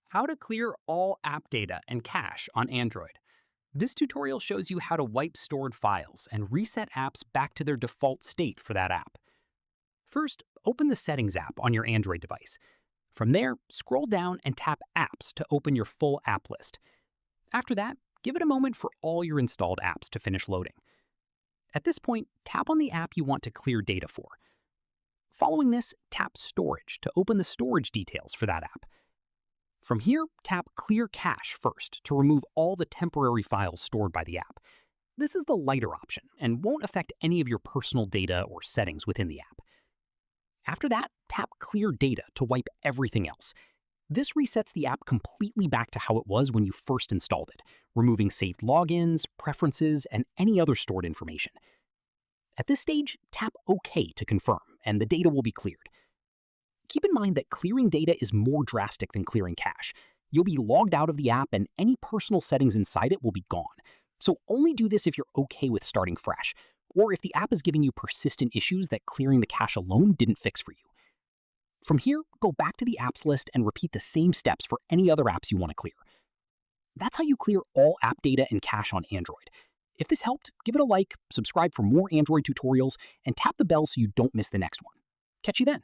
How to clear all app data and cache on Android. This tutorial shows you how to wipe stored files and reset apps back to their default state for that app. First, open the Settings app on your Android device. From there, scroll down and tap Apps to open your full app list. After that, give it a moment for all your installed apps to finish loading. At this point, tap on the app you want to clear data for. Following this, tap Storage to open the storage details for that app. From here, tap Clear Cache first to remove all the temporary files stored by the app. This is the lighter option and won't affect any of your personal data or settings within the app. After that, tap Clear Data to wipe everything else. This resets the app completely back to how it was when you first installed it, removing saved logins, preferences, and any other stored information. At this stage, tap OK to confirm, and the data will be cleared. Keep in mind that clearing data is more drastic than clearing cache. You'll be logged out of the app and any personal settings inside it will be gone. So only do this if you're okay with starting fresh, or if the app is giving you persistent issues that clearing the cache alone didn't fix for you. From here, go back to the apps list and repeat the same steps for any other apps you want to clear. That's how you clear all app data and cache on Android. If this helped, give it a like, subscribe for more Android tutorials, and tap the bell so you don't miss the next one. Catch you then.